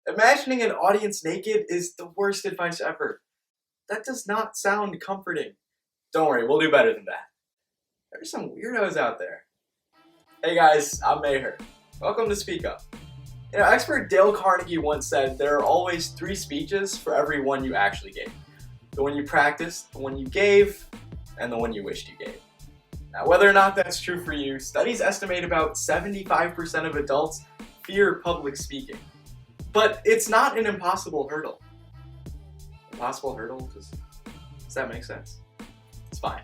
Imagining an audience naked is the worst advice ever. That does not sound comforting. Don't worry, we'll do better than that. There's some weirdos out there. Hey guys, I'm Maher. Welcome to SpeakUp. Expert Dale Carnegie once said there are always 3 speeches for every one you actually gave. The one you practiced, the one you gave, and the one you wished you gave. Now, whether or not that's true for you, studies estimate about 75% of adults fear public speaking. But it's not an impossible hurdle. Impossible hurdle? Does that make sense? It's fine.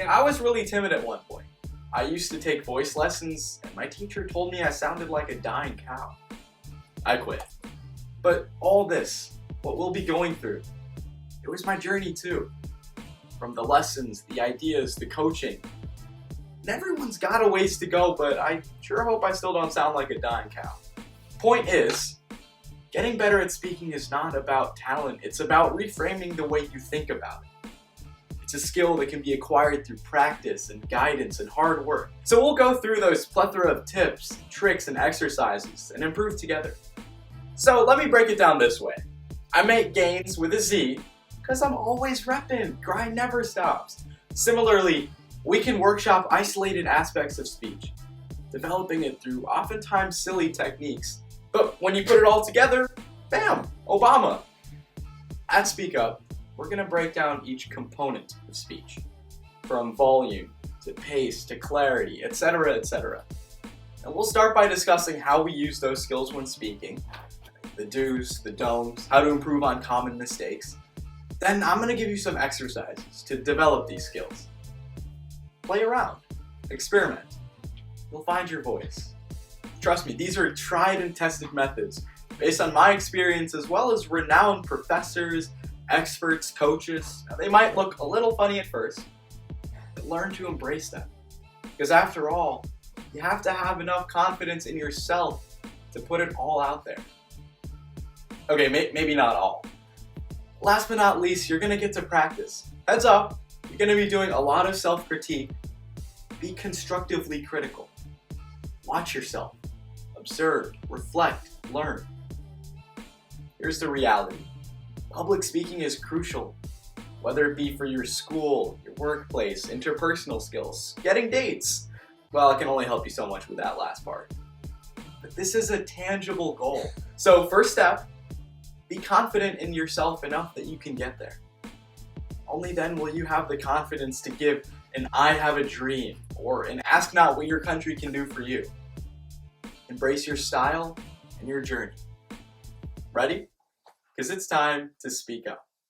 I was really timid at one point. I used to take voice lessons, and my teacher told me I sounded like a dying cow. I quit. But all this, what we'll be going through, it was my journey too. From the lessons, the ideas, the coaching. And everyone's got a ways to go, but I sure hope I still don't sound like a dying cow. Point is, getting better at speaking is not about talent, it's about reframing the way you think about it. It's a skill that can be acquired through practice and guidance and hard work. So we'll go through those plethora of tips, tricks, and exercises and improve together. So let me break it down this way. I make gains with a Z because I'm always repping. Grind never stops. Similarly, we can workshop isolated aspects of speech, developing it through oftentimes silly techniques. But when you put it all together, bam, Obama. At SpeakUp, we're going to break down each component of speech, from volume to pace to clarity, etc., etc. And we'll start by discussing how we use those skills when speaking, the do's, the don'ts, how to improve on common mistakes. Then I'm going to give you some exercises to develop these skills. Play around, experiment. You'll find your voice. Trust me, these are tried and tested methods based on my experience as well as renowned professors, experts, coaches. Now, they might look a little funny at first, but learn to embrace them. Because after all, you have to have enough confidence in yourself to put it all out there. Okay, maybe not all. Last but not least, you're going to get to practice. Heads up, you're going to be doing a lot of self-critique. Be constructively critical. Watch yourself. Observe, reflect, learn. Here's the reality. Public speaking is crucial, whether it be for your school, your workplace, interpersonal skills, getting dates. Well, it can only help you so much with that last part. But this is a tangible goal. So first step, be confident in yourself enough that you can get there. Only then will you have the confidence to give an I have a dream or an ask not what your country can do for you. Embrace your style and your journey. Ready? Because it's time to speak up.